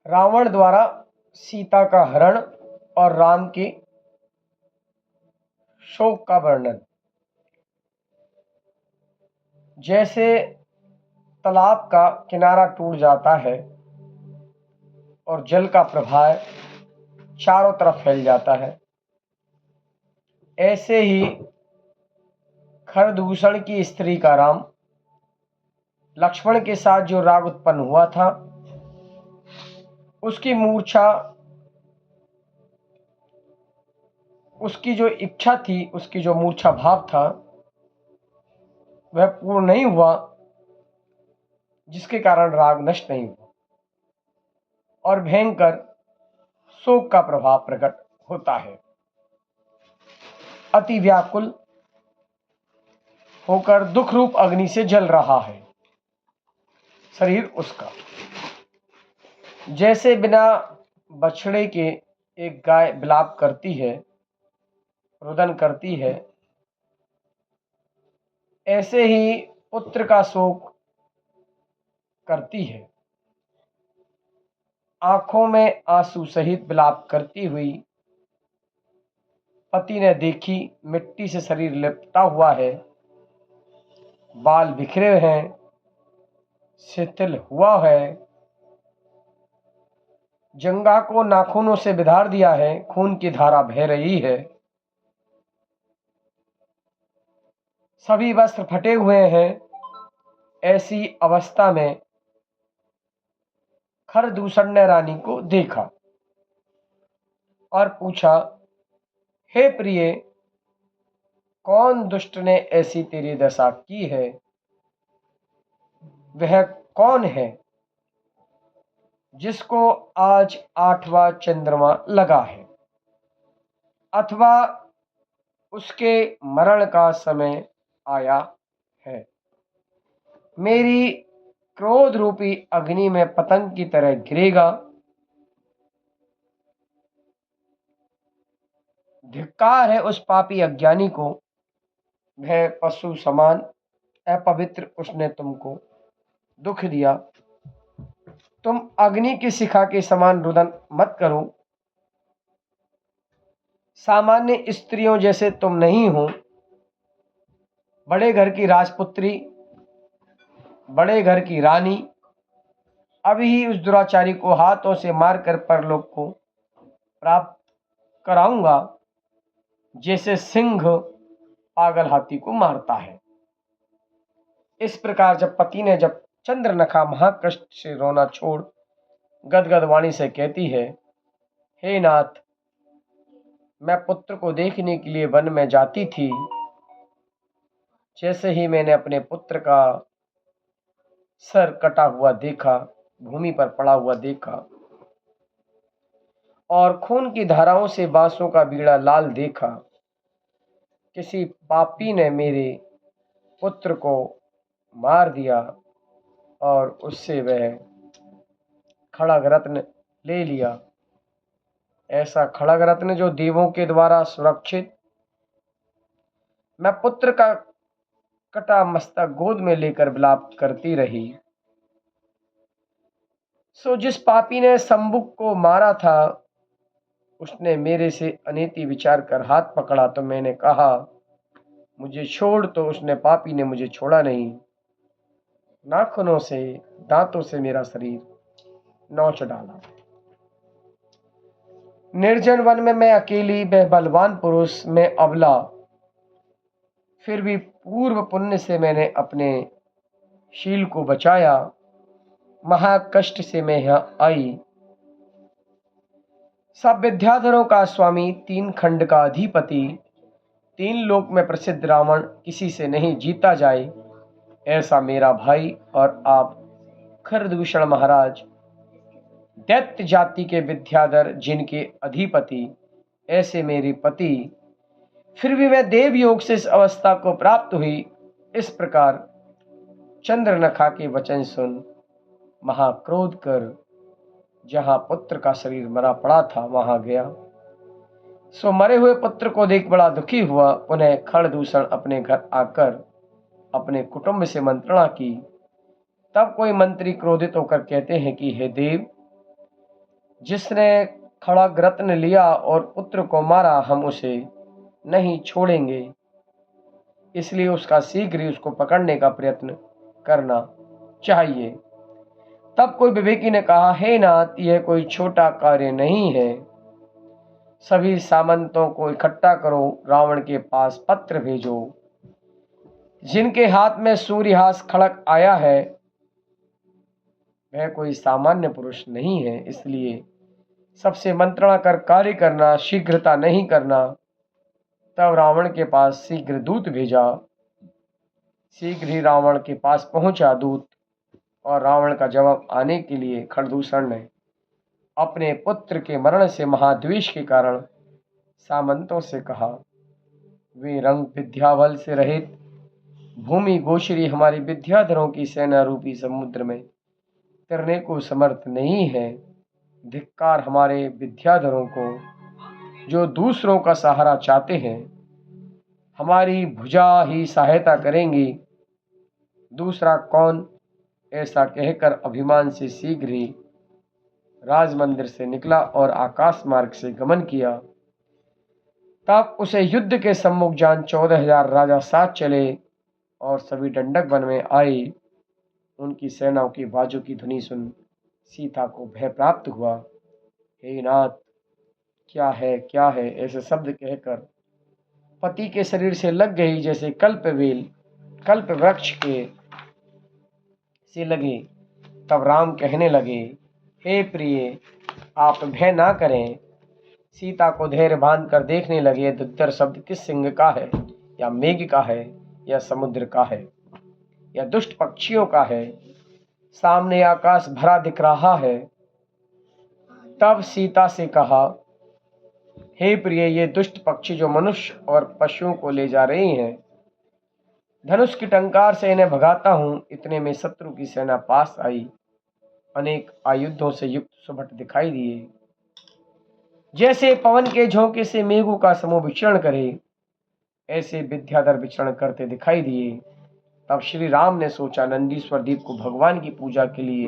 रावण द्वारा सीता का हरण और राम के शोक का वर्णन। जैसे तालाब का किनारा टूट जाता है और जल का प्रवाह चारों तरफ फैल जाता है, ऐसे ही खरदूषण की स्त्री का राम लक्ष्मण के साथ जो राग उत्पन्न हुआ था, उसकी मूर्छा, उसकी जो इच्छा थी, उसकी जो मूर्छा भाव था, वह पूर्ण नहीं हुआ, जिसके कारण राग नष्ट नहीं हुआ और भयंकर शोक का प्रभाव प्रकट होता है। अति व्याकुल होकर दुख रूप अग्नि से जल रहा है शरीर उसका। जैसे बिना बछड़े के एक गाय विलाप करती है, रुदन करती है, ऐसे ही पुत्र का शोक करती है। आंखों में आंसू सहित विलाप करती हुई पति ने देखी, मिट्टी से शरीर लिपटा हुआ है, बाल बिखरे हैं, शिथिल हुआ है, जंघा को नाखूनों से बिधार दिया है, खून की धारा बह रही है, सभी वस्त्र फटे हुए हैं। ऐसी अवस्था में खरदूषण ने रानी को देखा और पूछा, हे प्रिय, कौन दुष्ट ने ऐसी तेरी दशा की है? वह कौन है जिसको आज 8वां चंद्रमा लगा है, अथवा उसके मरण का समय आया है? मेरी क्रोध रूपी अग्नि में पतंग की तरह गिरेगा। धिक्कार है उस पापी अज्ञानी को, वह पशु समान अपवित्र, उसने तुमको दुख दिया। तुम अग्नि की शिखा के समान रुदन मत करो। सामान्य स्त्रियों जैसे तुम नहीं हो। बड़े घर की राजपुत्री, बड़े घर की रानी, अभी ही उस दुराचारी को हाथों से मारकर परलोक को प्राप्त कराऊंगा, जैसे सिंह पागल हाथी को मारता है। इस प्रकार जब पति ने जब चंद्रनखा महाकष्ट से रोना छोड़ गदगद वाणी से कहती है, हे नाथ, मैं पुत्र को देखने के लिए वन में जाती थी। जैसे ही मैंने अपने पुत्र का सर कटा हुआ देखा, भूमि पर पड़ा हुआ देखा और खून की धाराओं से बांसों का बीड़ा लाल देखा, किसी पापी ने मेरे पुत्र को मार दिया और उससे वह खड़ग रत्न ले लिया। ऐसा खड़ग रत्न जो देवों के द्वारा सुरक्षित, मैं पुत्र का कटा मस्तक गोद में लेकर विलाप करती रही। सो जिस पापी ने शंबुक को मारा था, उसने मेरे से अनीति विचार कर हाथ पकड़ा, तो मैंने कहा मुझे छोड़, तो उसने पापी ने मुझे छोड़ा नहीं। नाखूनों से, दांतों से मेरा शरीर नोच डाला। निर्जन वन में मैं अकेली, वह बलवान पुरुष, मैं अबला, फिर भी पूर्व पुण्य से मैंने अपने शील को बचाया। महाकष्ट से मैं यहाँ आई। सब विद्याधरों का स्वामी, 3 खंड का अधिपति, 3 लोक में प्रसिद्ध रावण किसी से नहीं जीता जाए, ऐसा मेरा भाई और आप खरदूषण महाराज, दैत्य जाति के विद्याधर जिनके अधिपति, ऐसे मेरे पति, फिर भी मैं देव योग से इस अवस्था को प्राप्त हुई। इस प्रकार चंद्रनखा के वचन सुन महाक्रोध कर जहां पुत्र का शरीर मरा पड़ा था वहां गया। सो मरे हुए पुत्र को देख बड़ा दुखी हुआ। उन्हें खरदूषण अपने घर आकर अपने कुटुंब से मंत्रणा की। तब कोई मंत्री क्रोधित होकर कहते हैं कि हे देव, जिसने खड़ग रत्न लिया और पुत्र को मारा, हम उसे नहीं छोड़ेंगे, इसलिए उसका शीघ्र ही उसको पकड़ने का प्रयत्न करना चाहिए। तब कोई विवेकी ने कहा, हे नाथ, यह कोई छोटा कार्य नहीं है। सभी सामंतों को इकट्ठा करो, रावण के पास पत्र भेजो। जिनके हाथ में सूर्यहास खड़ग आया है वह कोई सामान्य पुरुष नहीं है, इसलिए सबसे मंत्रणा कर कार्य करना, शीघ्रता नहीं करना। तब रावण के पास शीघ्र दूत भेजा। शीघ्र ही रावण के पास पहुंचा दूत, और रावण का जवाब आने के लिए खरदूषण ने अपने पुत्र के मरण से महाद्वेष के कारण सामंतों से कहा, वे रंग विद्याबल से रहित भूमि गोचरी हमारी विद्याधरों की सेना रूपी समुद्र में तरने को समर्थ नहीं है। धिक्कार हमारे विद्याधरों को जो दूसरों का सहारा चाहते हैं, हमारी भुजा ही सहायता करेंगी, दूसरा कौन। ऐसा कहकर अभिमान से शीघ्र ही राजमंदिर से निकला और आकाश मार्ग से गमन किया। तब उसे युद्ध के सम्मुख जान 14,000 राजा साथ चले और सभी डंडक वन में आए। उनकी सेनाओं की बाजू की ध्वनि सुन सीता को भय प्राप्त हुआ। हे नाथ, क्या है क्या है, ऐसे शब्द कहकर पति के शरीर से लग गई, जैसे कल्प वृक्ष के से लगे। तब राम कहने लगे, हे प्रिय, आप भय ना करें। सीता को धैर्य बांध कर देखने लगे, दुत्तर शब्द किस सिंह का है, या मेघ का है, या समुद्र का है, या दुष्ट पक्षियों का है। सामने आकाश भरा दिख रहा है। तब सीता से कहा, हे प्रिय, ये दुष्ट पक्षी जो मनुष्य और पशुओं को ले जा रही हैं, धनुष की टंकार से इन्हें भगाता हूं। इतने में शत्रु की सेना पास आई। अनेक आयुधों से युक्त सुभट दिखाई दिए, जैसे पवन के झोंके से मेघों का समूह विचरण करे, ऐसे विद्याधर विचरण करते दिखाई दिए। तब श्री राम ने सोचा, नंदीश्वर दीप को भगवान की पूजा के लिए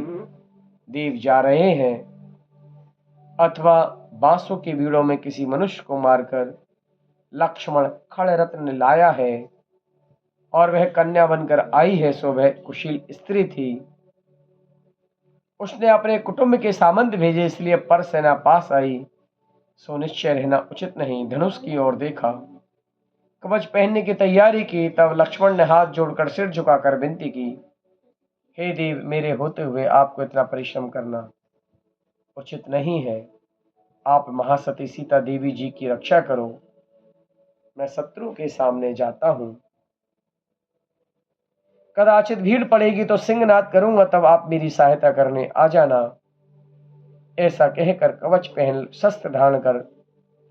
देव जा रहे हैं, अथवा बांसों के बीड़ों में किसी मनुष्य को मारकर लक्ष्मण खड़ रत्न लाया है, और वह कन्या बनकर आई है, सो वह कुशील स्त्री थी। उसने अपने कुटुंब के सामंत भेजे, इसलिए पर सेना पास आई, सो निश्चय रहना उचित नहीं। धनुष की ओर देखा, कवच पहनने की तैयारी की। तब लक्ष्मण ने हाथ जोड़कर सिर झुकाकर विनती की, हे देव, मेरे होते हुए आपको इतना परिश्रम करना उचित नहीं है। आप महासती सीता देवी जी की रक्षा करो, मैं शत्रु के सामने जाता हूं। कदाचित भीड़ पड़ेगी तो सिंहनाद करूंगा, तब आप मेरी सहायता करने आ जाना। ऐसा कहकर कवच पहन शस्त्र धारण कर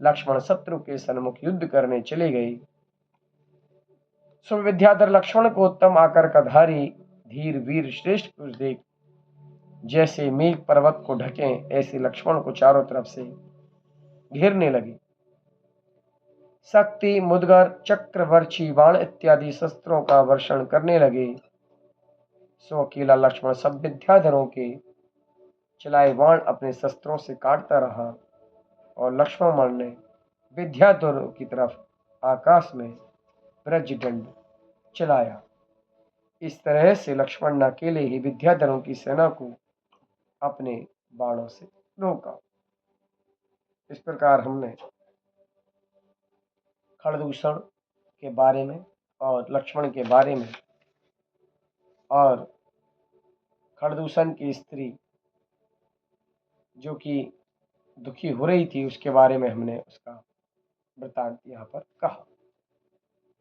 लक्ष्मण शत्रु के सन्मुख युद्ध करने चले गए। सुविद्याधर लक्ष्मण को उत्तम आकर का धारी धीर वीर श्रेष्ठ पुरुष देख जैसे मेघ पर्वत को ढके, ऐसे लक्ष्मण को चारों तरफ से घेरने लगे। शक्ति, मुदगर, चक्र, वर्षी, बाण इत्यादि शस्त्रों का वर्षण करने लगे। सो अकेला लक्ष्मण सब विद्याधरों के चलाए बाण अपने शस्त्रों से काटता रहा, और लक्ष्मण ने विद्याधरों की तरफ आकाश में वज्रदंड चलाया। इस तरह से लक्ष्मण ने अकेले ही विद्याधरों की सेना को अपने बाणों से रोका। इस प्रकार हमने खरदूषण के बारे में और लक्ष्मण के बारे में, और खरदूषण की स्त्री जो कि दुखी हो रही थी उसके बारे में हमने उसका वृतांत यहाँ पर कहा।